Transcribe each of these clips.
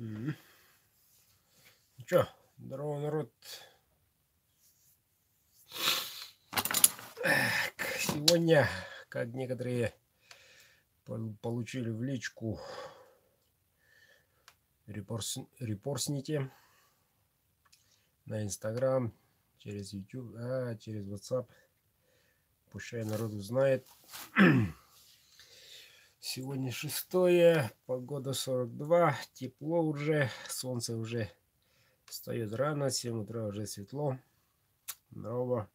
Ну чё, здорово, народ. Сегодня, как некоторые получили в личку, репорсните на Инстаграм, через YouTube, через WhatsApp. Пущай народ узнает. Сегодня 6-е, погода 42, тепло уже, солнце уже встает рано, 7 утра уже светло. Здорово.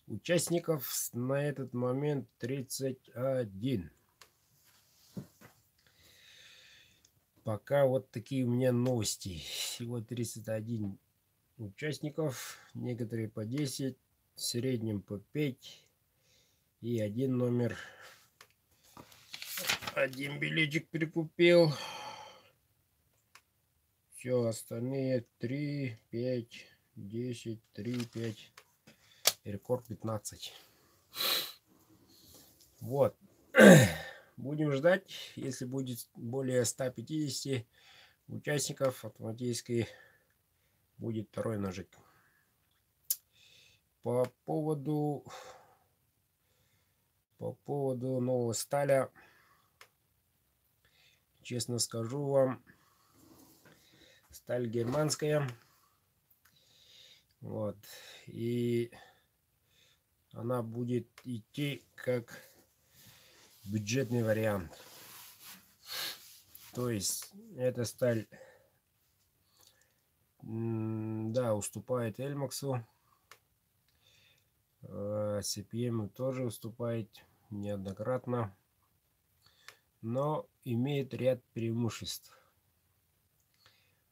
Участников на этот момент 31. Пока вот такие у меня новости. Всего 31 участников, некоторые по 10, в среднем по 5. И один номер, один билетик прикупил. Все, остальные 3, 5, 10, 3, 5. Рекорд 15. Вот. Будем ждать. Если будет более 150 участников, автоматически будет второй ножик. По поводу нового сталя, честно скажу вам, сталь германская. Вот. И она будет идти как бюджетный вариант. То есть эта сталь, да, уступает Эльмаксу. CPM тоже уступает неоднократно, но имеет ряд преимуществ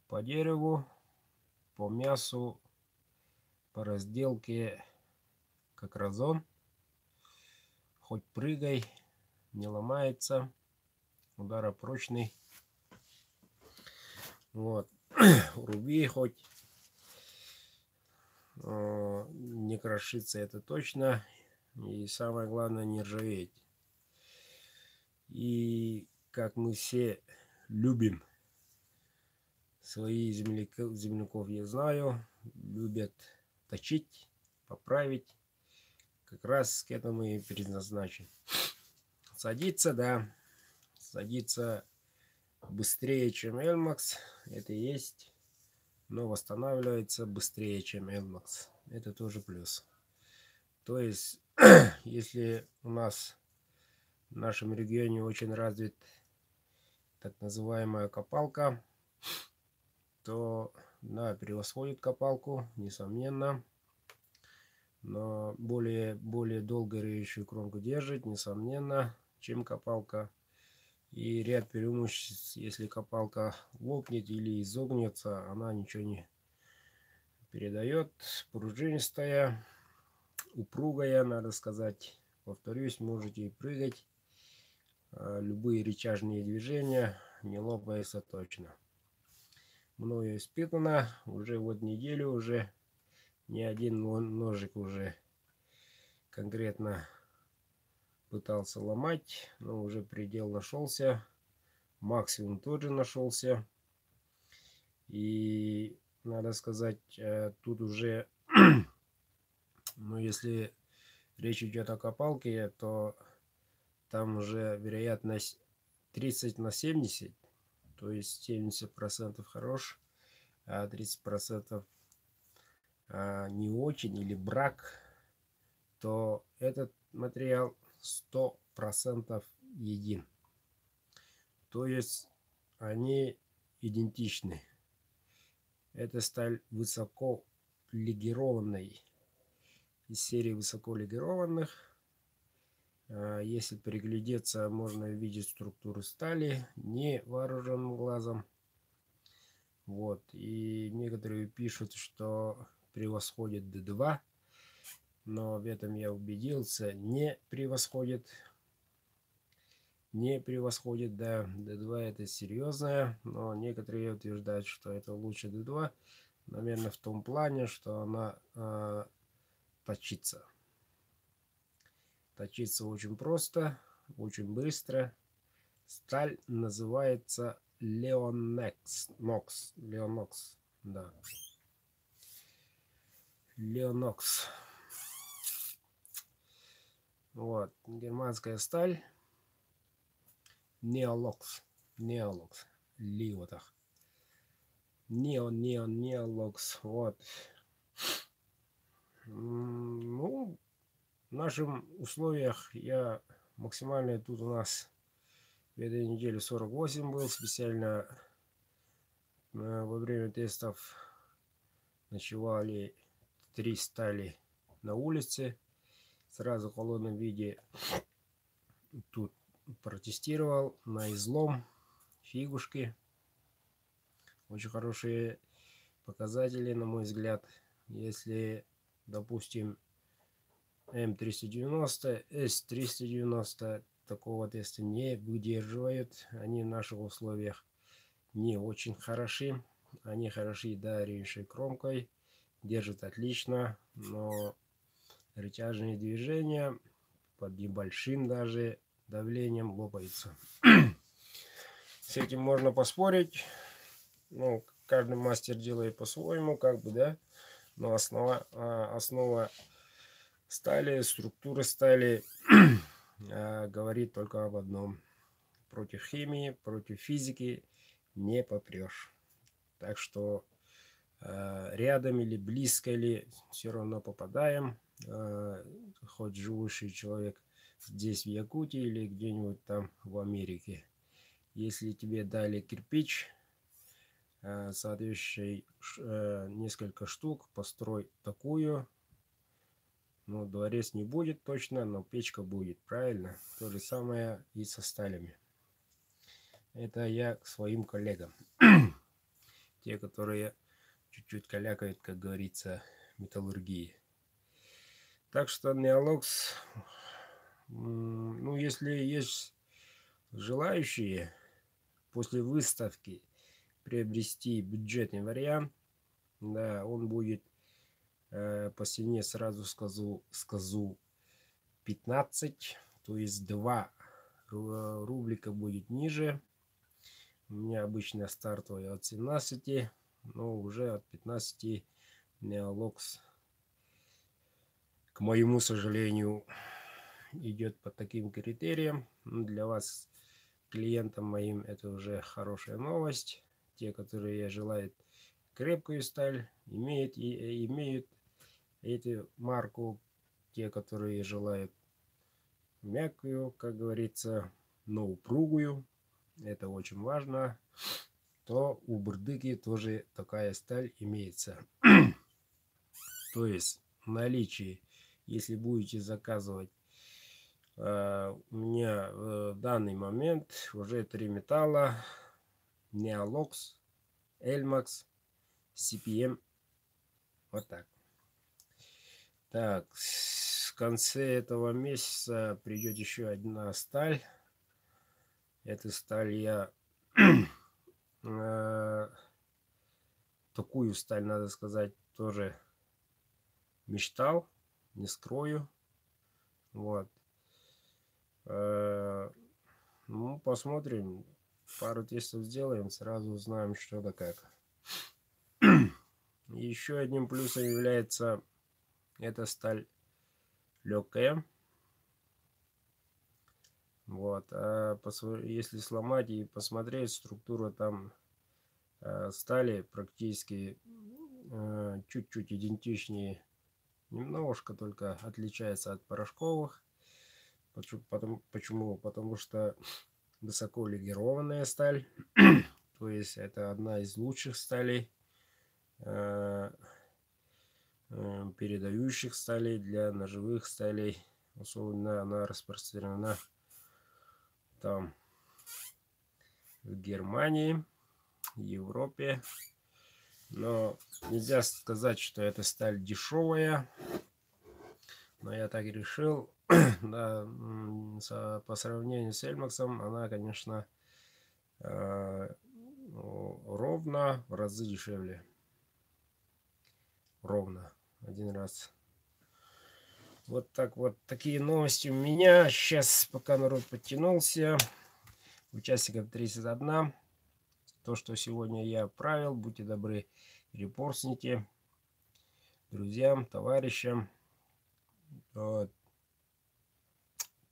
по дереву, по мясу, по разделке, как Разон. Хоть прыгай, не ломается, ударопрочный. Вот. Руби хоть, не крошится, это точно. И самое главное, не ржаветь. И как мы все любим, свои земляков я знаю, любят точить, поправить. Как раз к этому и предназначен. Садится, да, садится быстрее, чем Эльмакс, это есть, но восстанавливается быстрее, чем Эльмакс. Это тоже плюс. То есть, если у нас в нашем регионе очень развит так называемая копалка, то да, превосходит копалку, несомненно. Но более долго реющую кромку держит, несомненно, чем копалка. И ряд преимуществ: если копалка лопнет или изогнется, она ничего не передает. Пружинистая, упругая, надо сказать. Повторюсь, можете и прыгать. Любые рычажные движения, не лопается точно. Мною испытано, уже вот неделю уже ни один ножик уже конкретно пытался ломать, но уже предел нашелся, максимум тоже нашелся. И надо сказать, тут уже, ну, если речь идет о копалке, то там уже вероятность 30 на 70, то есть 70% хорош, а 30% не очень или брак, то этот материал 100% един. То есть они идентичны. Это сталь высоко легированной, из серии высоко легированных. Если приглядеться, можно увидеть структуру стали невооруженным глазом. Вот. И некоторые пишут, что превосходит D2, но в этом я убедился, не превосходит. Не превосходит, да, D2 это серьезная, но некоторые утверждают, что это лучше D2, наверное, в том плане, что она точится. Точится очень просто, очень быстро. Сталь называется Leonex. Leonox. Да. Leonox. Вот. Германская сталь. Неолокс. Неолокс. Ливотах. Неолокс. Вот. Ну, в наших условиях я максимально тут у нас в этой неделе 48 был. Специально во время тестов ночевали 3 стали на улице. Сразу в холодном виде тут протестировал на излом фигушки. Очень хорошие показатели, на мой взгляд. Если, допустим, М390, С390 такого теста не выдерживают, они в наших условиях не очень хороши. Они хороши, да, режущей кромкой, держат отлично, но рычажные движения под небольшим даже давлением лопаются. С этим можно поспорить. Ну, каждый мастер делает по-своему, как бы, да. Но основа стали, структура стали говорит только об одном. Против химии, против физики не попрешь. Так что рядом или близко или все равно попадаем. Хоть живущий человек здесь в Якутии или где-нибудь там в Америке. Если тебе дали кирпич, соответствующий несколько штук, построй такую. Ну, дворец не будет точно, но печка будет, правильно? То же самое и со сталями. Это я к своим коллегам. Те, которые чуть-чуть калякают, как говорится, металлургии. Так что Неолокс, ну, если есть желающие после выставки приобрести бюджетный вариант, да, он будет по цене, сразу скажу 15, то есть 2 рублика будет ниже. У меня обычно стартовая от 17, но уже от 15 Неолокс, к моему сожалению, идет по таким критериям. Для вас, клиентам моим, это уже хорошая новость. Те, которые желают крепкую сталь, имеют эту марку. Те, которые желают мягкую, как говорится, но упругую, это очень важно, то у Бурдыки тоже такая сталь имеется. То есть в наличии, если будете заказывать, у меня в данный момент уже 3 металла: Неолокс, Эльмакс, CPM. Вот так. Так, в конце этого месяца придет еще одна сталь. Эту сталь я такую сталь, надо сказать, тоже мечтал, не скрою. Вот. Ну, посмотрим. Пару тестов сделаем, сразу узнаем, что да как. Еще одним плюсом является эта сталь легкая. Вот. Если сломать и посмотреть, структура там стали практически чуть-чуть идентичнее. Немножко только отличается от порошковых. Почему? Потому что высоко легированная сталь. То есть это одна из лучших сталей, передающих сталей для ножевых сталей. Особенно она распространена там в Германии, Европе. Но нельзя сказать, что эта сталь дешевая. Но я так и решил. Да, по сравнению с Эльмаксом, она, конечно, ровно в разы дешевле. Ровно. Один раз. Вот так вот. Такие новости у меня. Сейчас, пока народ подтянулся. Участников 31. То, что сегодня я отправил, будьте добры, репостните друзьям, товарищам. Вот.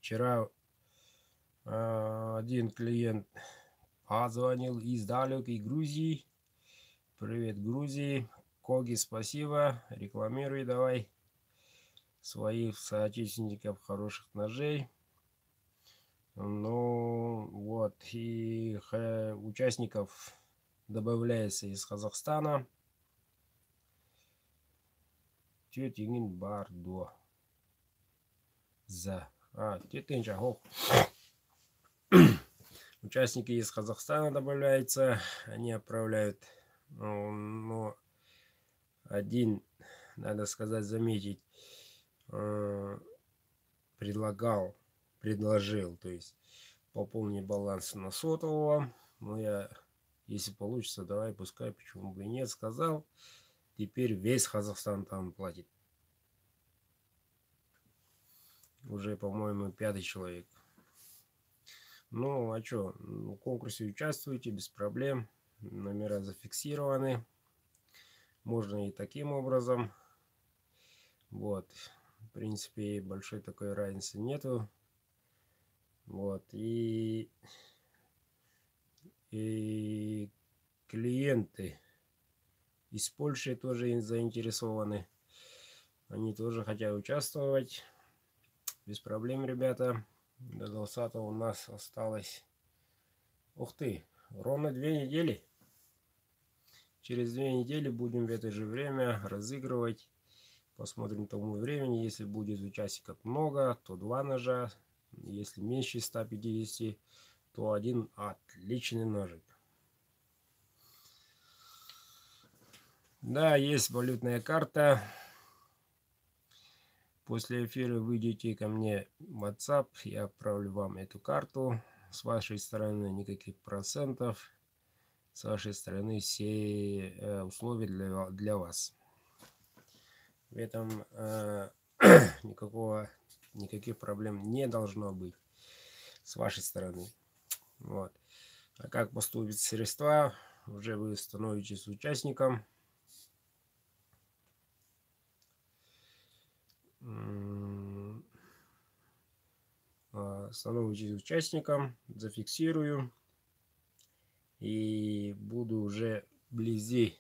Вчера один клиент позвонил из далекой Грузии. Привет, Грузии. Коги, спасибо. Рекламируй давай своих соотечественников хороших ножей. Ну вот, и участников добавляется из Казахстана. Тетингин Бардо. За. Участники из Казахстана добавляются. Они отправляют. Но один, надо сказать, заметить, предложил, то есть пополни баланс на сотового. Но я, если получится, давай, пускай, почему бы и нет, сказал. Теперь весь Казахстан там платит. Уже, по-моему, 5-й человек. Ну, а что, в конкурсе участвуйте без проблем. Номера зафиксированы. Можно и таким образом. Вот. В принципе, большой такой разницы нету. Вот. И клиенты из Польши тоже заинтересованы. Они тоже хотят участвовать. Без проблем, ребята. До 20 у нас осталось... Ух ты! Ровно 2 недели. Через 2 недели будем в это же время разыгрывать. Посмотрим тому времени. Если будет участников много, то 2 ножа. Если меньше 150, то один отличный ножик. Да, есть валютная карта. После эфира выйдите ко мне в WhatsApp. Я отправлю вам эту карту. С вашей стороны никаких процентов. С вашей стороны все условия для вас. В этом никаких проблем не должно быть с вашей стороны. Вот. А как поступить средства, уже вы становитесь участником. Становитесь участником, зафиксирую. И буду уже вблизи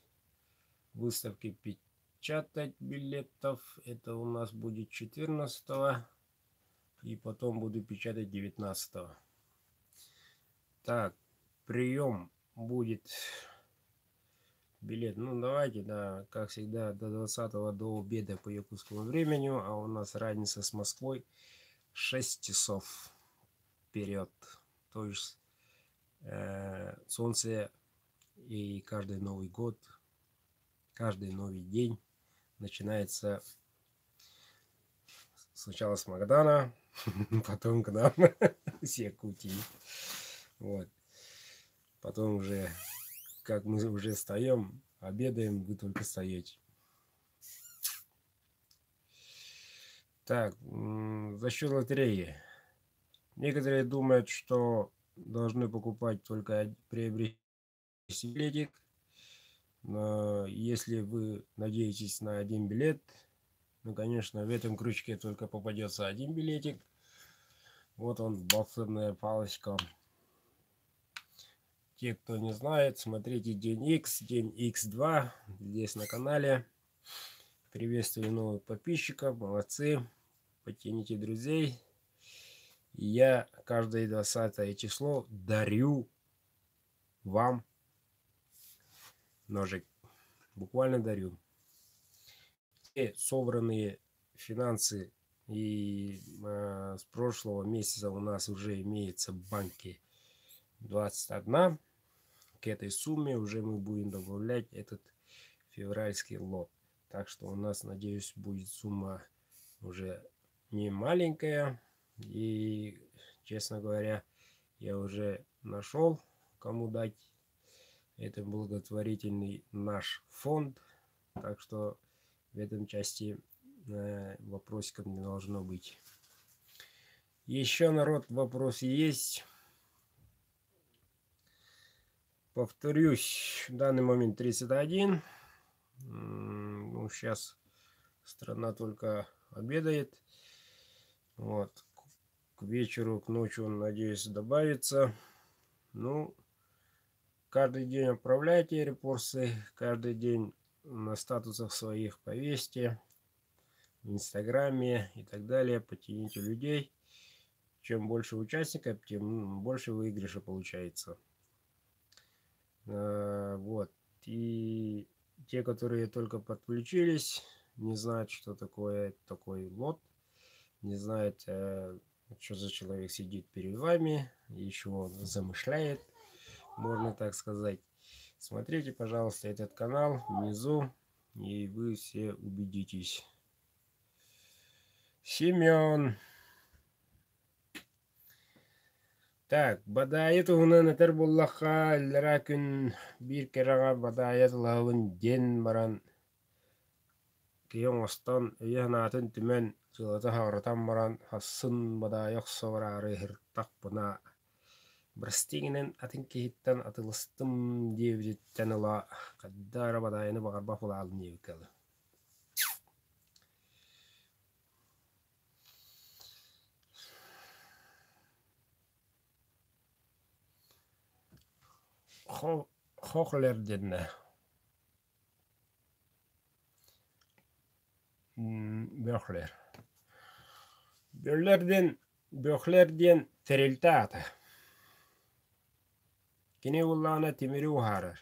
выставки печатать билетов. Это у нас будет 14-го. И потом буду печатать 19-го. Так, прием будет билет. Ну, давайте, да, как всегда, до 20-го, до обеда по якутскому времени. А у нас разница с Москвой 6 часов вперед. То есть солнце и каждый Новый год, каждый новый день начинается сначала с Магадана, потом к нам с Якутии. Вот. Потом уже, как мы уже встаем, обедаем, вы только встаете. Так, за счет лотереи. Некоторые думают, что должны покупать только приобрести билетик. Но если вы надеетесь на один билет, ну, конечно, в этом крючке только попадется один билетик. Вот он, волшебная палочка. Те, кто не знает, смотрите День X, День X2 здесь на канале. Приветствую новых подписчиков, молодцы. Потяните друзей. И я каждое 20 число дарю вам ножик. Буквально дарю. Все собранные финансы и с прошлого месяца у нас уже имеется в банке 21. К этой сумме уже мы будем добавлять этот февральский лот. Так что у нас, надеюсь, будет сумма уже не маленькая. И, честно говоря, я уже нашел, кому дать. Это благотворительный наш фонд. Так что в этом части вопросиков не должно быть. Еще, народ, вопросы есть? Повторюсь, в данный момент 31. Ну, сейчас страна только обедает. Вот. К вечеру, к ночи он, надеюсь, добавится. Ну, каждый день отправляйте репорсы, каждый день на статусах своих повесьте, в Инстаграме и так далее, потяните людей. Чем больше участников, тем больше выигрыша получается. Вот. И те, которые только подключились, не знают, что такое такой лот, не знают, что за человек сидит перед вами, еще он замышляет, можно так сказать. Смотрите, пожалуйста, этот канал внизу, и вы все убедитесь. Семен. Так, бадайet уна натер буллаха ларакын бир керага бадайет лавын ден баран киyon остан ыяхнаатын түмен сылата хагратан баран хассын бадайок соварары хыртак бына бірстигинен атын кихиттен атылыстым диебиттен ыла каддара бадайыны багарба фулаалын ебикалы. Хохлерден бөхлер. Бөхлерден терилтаата. Кини уллаана тимири ухарар.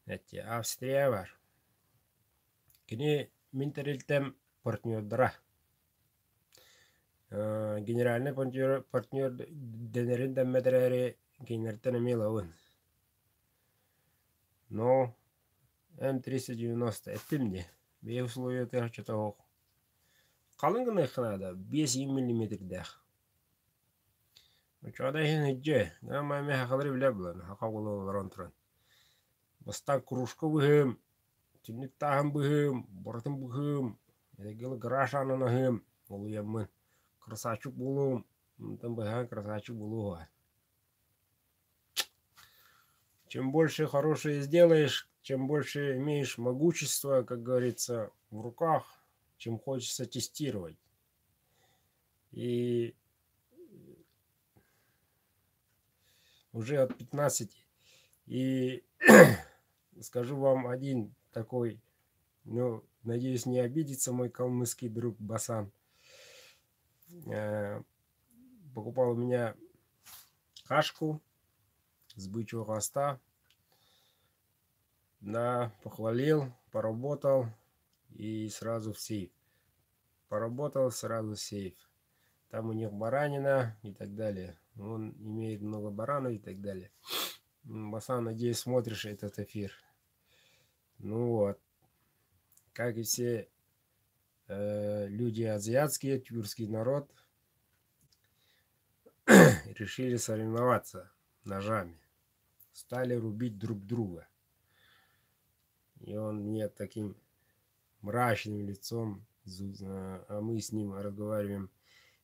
Эти Австрия бар. Кини мин терилтем партнердара. Генеральный партнер денерин дәммәдәрәре генертен милауын. Но М390 әттімде. Бей условия тәхчата оқ. Қалың гына хнада 5 мм дәх. Учада хин хиджи. Гама ме хақалары біле білен. Хақа олаларан тұран. Бастан кружка бұхым. Тінік тағым бұхым. Бұратын бұхым. Әдегілі гараж анына хым. Олу ямын. Красавчик болуым. Там бұхан красавчик болуға. Чем больше хорошее сделаешь, чем больше имеешь могущества, как говорится, в руках, чем хочется тестировать. И уже от 15. И скажу вам один такой, ну, надеюсь, не обидится мой калмыцкий друг Басан. Покупал у меня кашку с бычьего хвоста. Да, похвалил, поработал и сразу в сейф. Поработал, сразу в сейф. Там у них баранина и так далее. Он имеет много баранов и так далее. Басан, надеюсь, смотришь этот эфир. Ну вот. Как и все люди азиатские, тюркский народ, решили соревноваться ножами. Стали рубить друг друга. И он мне таким мрачным лицом, а мы с ним разговариваем,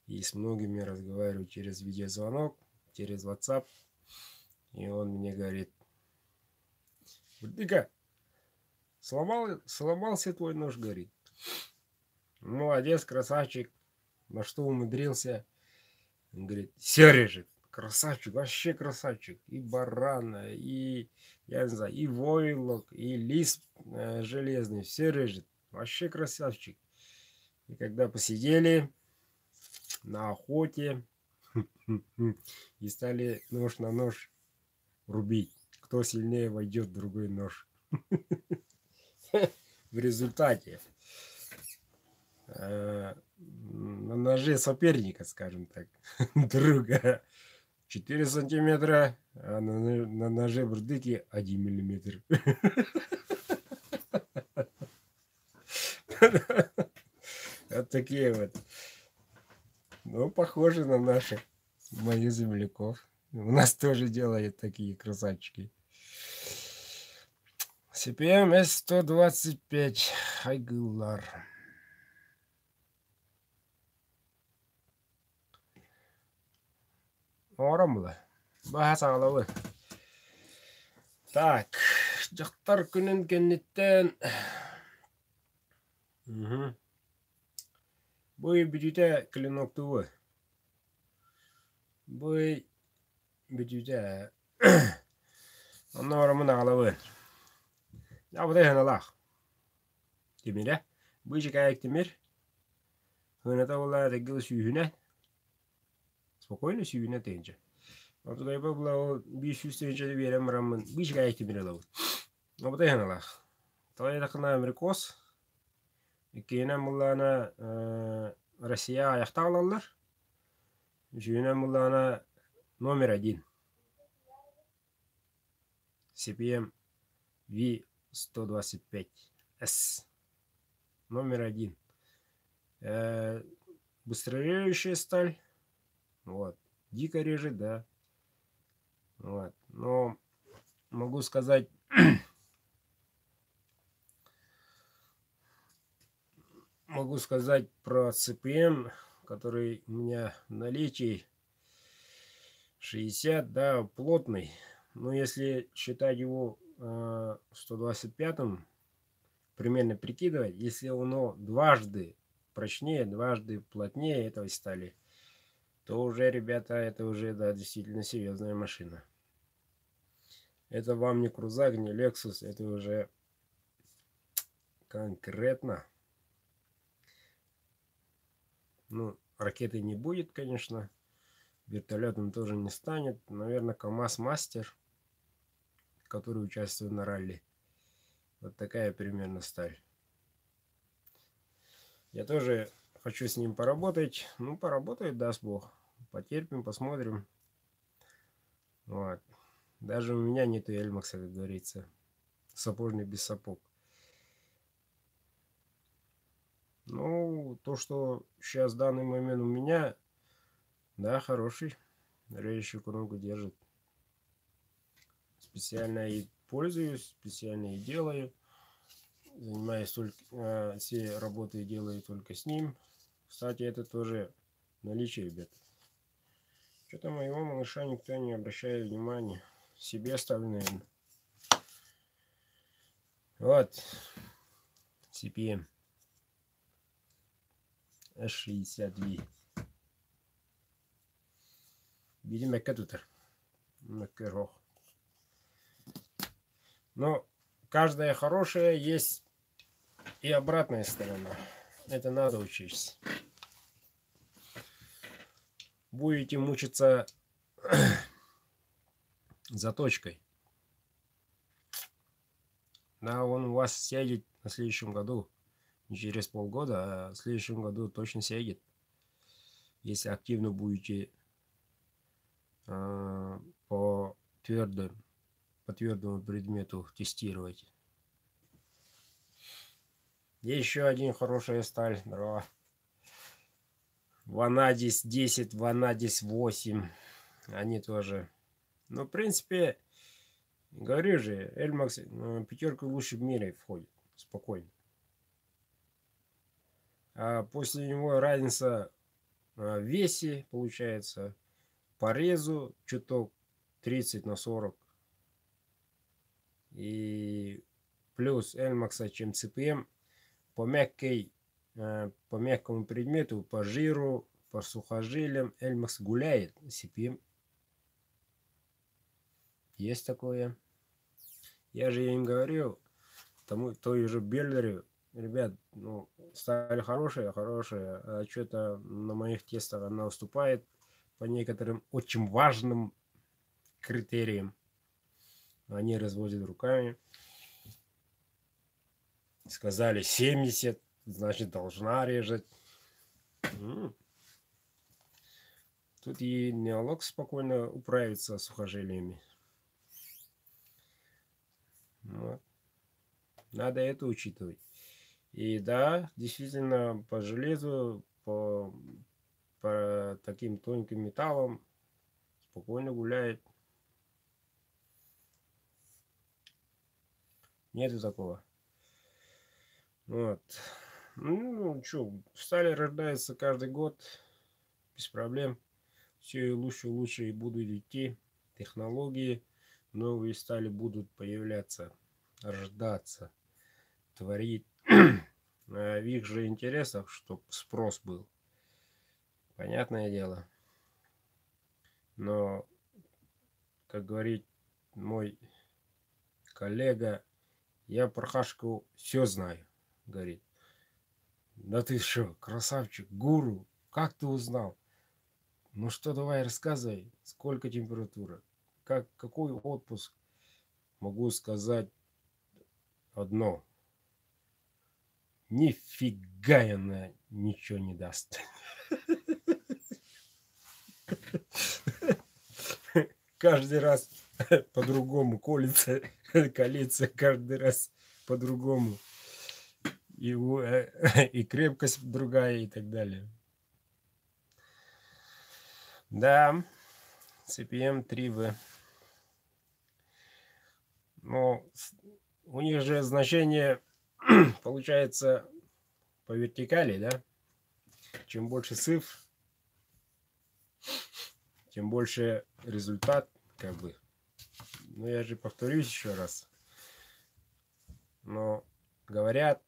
и с многими разговариваю через видеозвонок, через WhatsApp. И он мне говорит: Бурдыка, сломался твой нож, говорит. Молодец, красавчик, на что умудрился. Он говорит: все режет. Красавчик, вообще красавчик. И барана, и, я не знаю, и войлок, и лист железный. Все режет. Вообще красавчик. И когда посидели на охоте и стали нож на нож рубить, кто сильнее войдет в другой нож. В результате на ноже соперника, скажем так, друга 4 сантиметра, а на ноже Бурдыки 1 миллиметр. Вот такие вот. Ну, похожи на наших, моих земляков. У нас тоже делают такие красавчики. CPM S125 Айгылар. Орамлы. Bahasa Alawi. Так, жақтар күнін кеннеттен. Бой бюджете клинок тувы. Бой бюджете. Анна орамын ағалавы. Я бұдай ханалақ. Демере, бой жекаяк демер. Хыната олар тегіл сүйіне. Спокойно сүйіне тейінше. Артугайба бұл 500 тейінше де берем рамын. Бой жекаяк демер алауы. Я бұдай ханалақ. Талай дақына Америкос. Кейінен бұллана Россия аяқта қалалар. Жүйінен бұллана номер 1. CPM V125S. Номер 1. Быстрорежущая сталь. Вот. Дико режет, да. Вот. Но могу сказать... Могу сказать про CPM, который у меня в наличии 60, да, плотный. Но если считать его 125-м, примерно прикидывать, если оно дважды прочнее, дважды плотнее этой стали, то уже, ребята, это уже, да, действительно серьезная машина. Это вам не Крузак, не Lexus, это уже конкретно. Ну, ракеты не будет, конечно. Вертолетом тоже не станет. Наверное, КамАЗ Мастер, который участвует на ралли. Вот такая примерно сталь. Я тоже хочу с ним поработать. Ну, поработает, даст Бог. Потерпим, посмотрим. Вот. Даже у меня нету Эльмакса, как говорится. Сапожный без сапог. Ну, то, что сейчас в данный момент у меня, да, хороший. Режущую коронку держит. Специально и пользуюсь, специально и делаю. Занимаюсь только, все работы делаю только с ним. Кстати, это тоже наличие, ребят. Что-то моего малыша никто не обращает внимания. Себе оставлю, наверное. Вот. CPM. S60V. Видим, как тут. Но каждая хорошая есть и обратная сторона. Это надо учесть. Будете мучиться заточкой. Да, он у вас сядет на следующем году. Не через полгода, а в следующем году точно сядет. Если активно будете по твердому предмету тестировать. Есть еще один хорошая сталь. Дрова. Ванадис 10, Ванадис 8. Они тоже. Но в принципе, говорю же, Эльмакс пятерку лучше в мире входит. Спокойно. А после него разница в весе получается. По резу чуток 30/40. И плюс Эльмакса, чем CPM. По мягкому предмету, по жиру, по сухожилиям Эльмакс гуляет. CPM есть такое. Я же им говорю, той же Бельдеру, ребят, ну, сталь хорошая, а что-то на моих тестах она уступает по некоторым очень важным критериям. Они разводят руками. Сказали 70, значит должна резать. Тут и неолог спокойно управится с сухожилиями. Вот. Надо это учитывать. И да, действительно, по железу, по таким тонким металлам спокойно гуляет. Нету такого. Вот. Ну, что, стали рождается каждый год. Без проблем. Все и лучше и будут идти. Технологии. новые стали будут появляться, рождаться, творить в их же интересах, чтобы спрос был. Понятное дело. Но, как говорит мой коллега, я про Хашку все знаю, говорит. Да ты что, красавчик, гуру, как ты узнал? Ну что, давай рассказывай, сколько температура, какой отпуск? Могу сказать одно. Нифига она ничего не даст. Каждый раз по-другому колется, каждый раз по-другому. И крепкость другая и так далее. Да, CPM-3V. Но у них же значение получается по вертикали, да? Чем больше цифр, тем больше результат, как бы. Ну, я же повторюсь еще раз. Но говорят,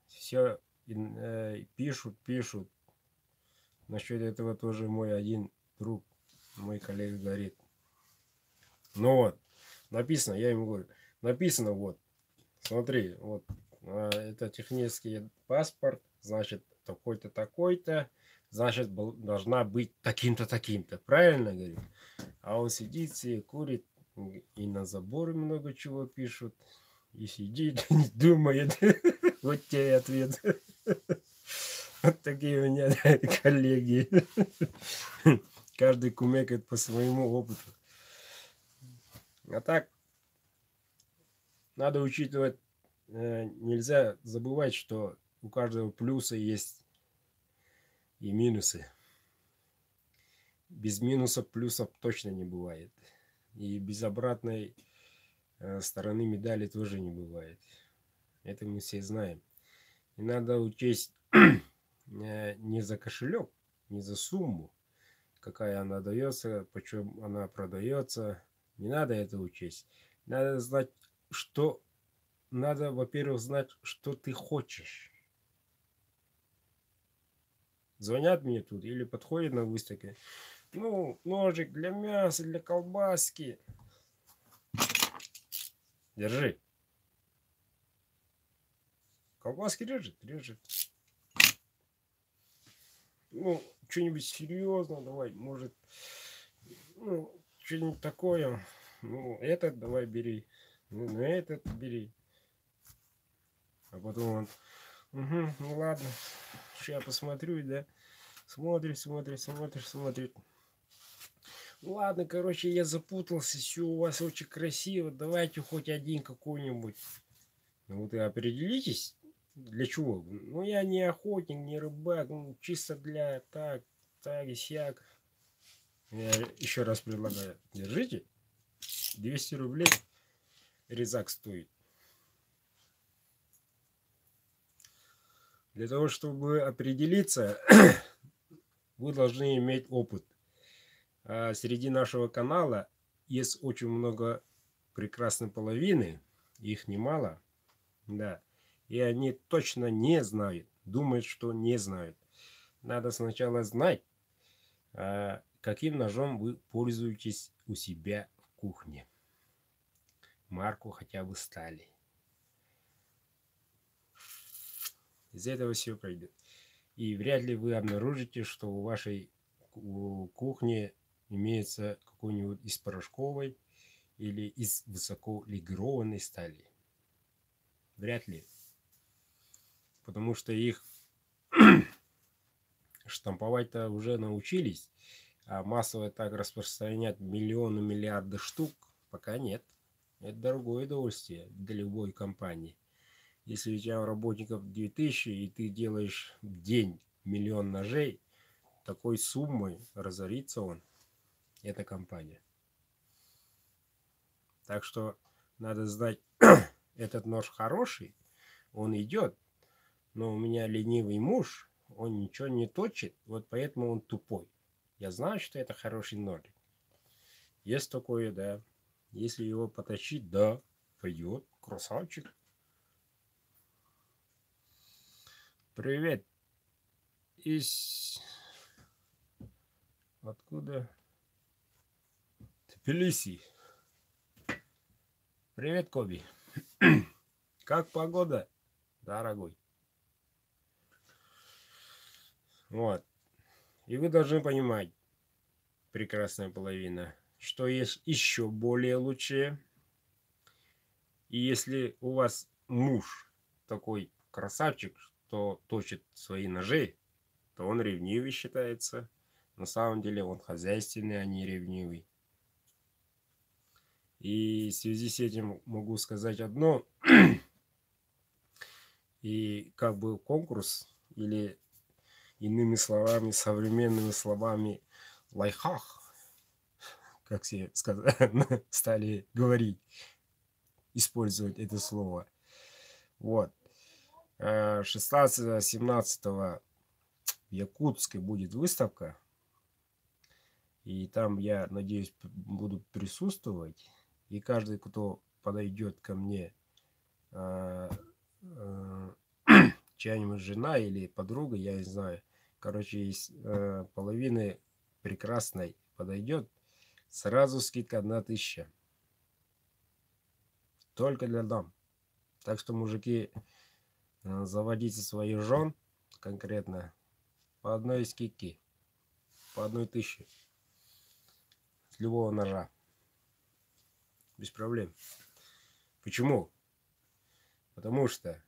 все пишут. Насчет этого тоже мой один друг, мой коллега говорит. Ну вот, написано, я ему говорю, написано вот, смотри, вот, это технический паспорт, значит, такой-то, такой-то, значит, должна быть таким-то, таким-то. Правильно говорю? А он сидит себе, курит, и на заборе много чего пишут, и сидит, и думает. Вот тебе и ответ. Вот такие у меня коллеги. Каждый кумекает по своему опыту. А так, надо учитывать, нельзя забывать, что у каждого плюса есть и минусы. Без минусов плюсов точно не бывает. И без обратной стороны медали тоже не бывает. Это мы все знаем. И надо учесть не за кошелек, не за сумму, какая она дается, почему она продается. Не надо это учесть. Надо знать, что... Надо, во-первых, знать, что ты хочешь. Звонят мне тут или подходят на выставке. Ну, ножик для мяса, для колбаски. Держи. Колбаски режет. Ну, что-нибудь серьезное давай. Может, ну, что-нибудь такое. Ну, этот давай бери. Ну, этот бери. А потом он, угу, ну ладно, сейчас я посмотрю, да. Смотрит. Ну ладно, короче, я запутался, все у вас очень красиво, давайте хоть один какой-нибудь. Ну вот и определитесь, для чего. Ну я не охотник, не рыбак, ну чисто для так и сяк. Я еще раз предлагаю, держите, 200 рублей резак стоит. Для того, чтобы определиться, вы должны иметь опыт. А среди нашего канала есть очень много прекрасной половины, их немало, да, и они точно не знают, думают, что не знают. Надо сначала знать, каким ножом вы пользуетесь у себя в кухне. Марку хотя бы стали. Из этого все пойдет. И вряд ли вы обнаружите, что у вашей кухни имеется какой-нибудь из порошковой или из высоколегированной стали. Вряд ли. Потому что их штамповать-то уже научились, а массово так распространять миллионы, миллиарды штук пока нет. Это дорогое удовольствие для любой компании. Если у тебя работников 2000 и ты делаешь в день 1 000 000 ножей, такой суммой разорится он, эта компания. Так что надо знать, этот нож хороший, он идет, но у меня ленивый муж, он ничего не точит, вот поэтому он тупой. Я знаю, что это хороший нож. Есть такое, да. Если его потащить, да, пойдет. Красавчик. Привет. Откуда? Тбилиси. Привет, Коби. Как погода, дорогой? Вот. И вы должны понимать, прекрасная половина, что есть еще более лучшее. И если у вас муж такой красавчик, что точит свои ножи, то он ревнивый считается. На самом деле он хозяйственный, а не ревнивый. И в связи с этим могу сказать одно. И как бы конкурс, или иными словами, современными словами, лайфхак, как все стали говорить, использовать это слово. Вот. 16-17 в Якутске будет выставка. И там, я надеюсь, буду присутствовать. И каждый, кто подойдет ко мне, чья-нибудь жена или подруга, я не знаю, короче, из половины прекрасной подойдет, сразу скидка 1000. Только для дам. Так что, мужики, заводите своих жен конкретно по одной скидке, по 1000. С любого ножа. Без проблем. Почему? Потому что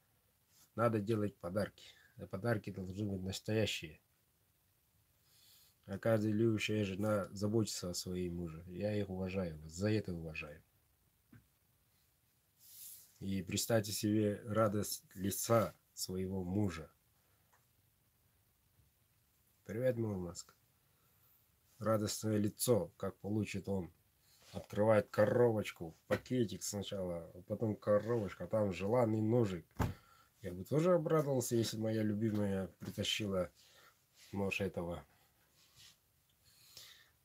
надо делать подарки. А подарки должны быть настоящие. А каждая любящая жена заботится о своем муже. Я их уважаю. За это уважаю. И представьте себе радость лица своего мужа. Привет, Мурманск. Радостное лицо, как получит он. Открывает коробочку, пакетик сначала, а потом коробочка, а там желанный ножик. Я бы тоже обрадовался, если моя любимая притащила нож этого.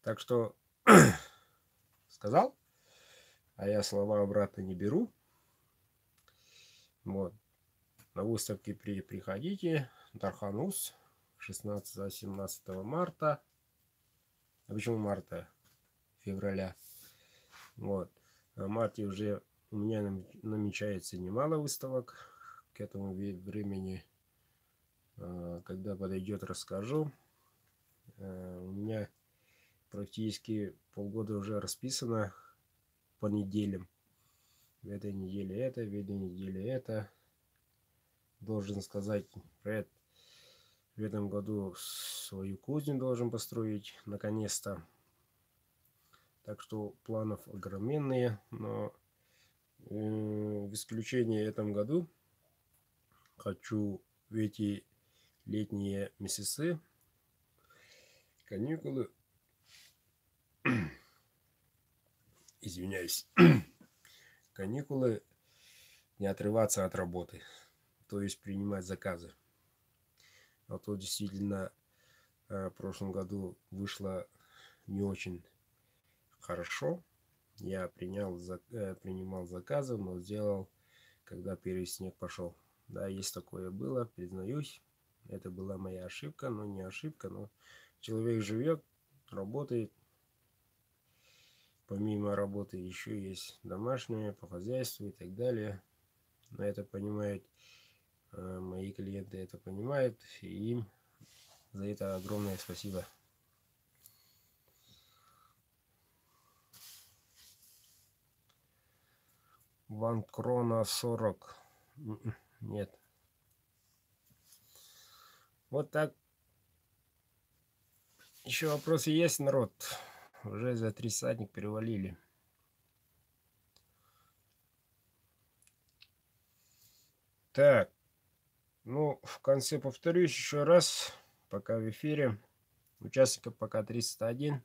Так что сказал, а я слова обратно не беру. Вот. На выставке приходите. Тарханус 16-17 марта. А почему марта? Февраля. Вот. В марте уже у меня намечается немало выставок. К этому времени, когда подойдет, расскажу. У меня практически полгода уже расписано по неделям. В этой неделе это, в этой неделе это. Должен сказать, в этом году свою кузню должен построить, наконец-то. Так что планов огроменные, но в исключение этом году хочу в эти летние месяцы, каникулы, извиняюсь, каникулы, не отрываться от работы, то есть принимать заказы. А то действительно в прошлом году вышло не очень хорошо. Я принимал заказы, но сделал, когда первый снег пошел. Да, есть такое было, признаюсь. Это была моя ошибка, но не ошибка, но человек живет, работает. Помимо работы еще есть домашнее, по хозяйству и так далее. Но это понимают мои клиенты, это понимают, и им за это огромное спасибо. Ван Крона 40. Нет. Вот так. Еще вопросы есть, народ? Уже за 30 перевалили. Так. Ну, в конце повторюсь еще раз, пока в эфире. Участников пока 301.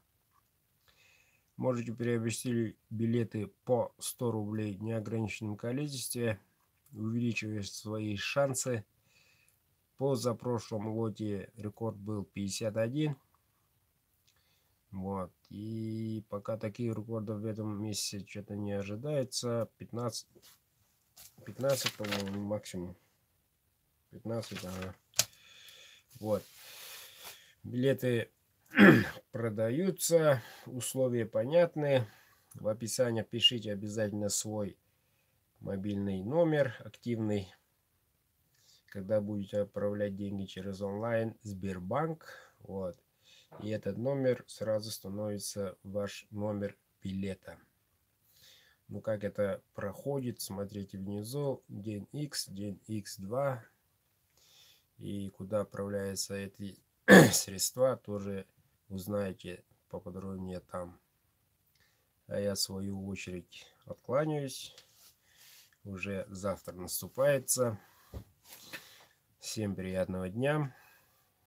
Можете приобрести билеты по 100 рублей в неограниченном количестве, увеличивая свои шансы. По запрошлом лоте рекорд был 51. Вот. И пока таких рекордов в этом месяце что-то не ожидается. 15, по-моему, максимум. 15, ага. Вот. Билеты продаются, условия понятны. В описании пишите обязательно свой мобильный номер активный, когда будете отправлять деньги через онлайн Сбербанк. Вот. И этот номер сразу становится ваш номер билета. Ну, как это проходит, смотрите внизу. День X, день X2. И куда отправляются эти средства, тоже узнаете поподробнее там. А я в свою очередь откланяюсь. Уже завтра наступается. Всем приятного дня.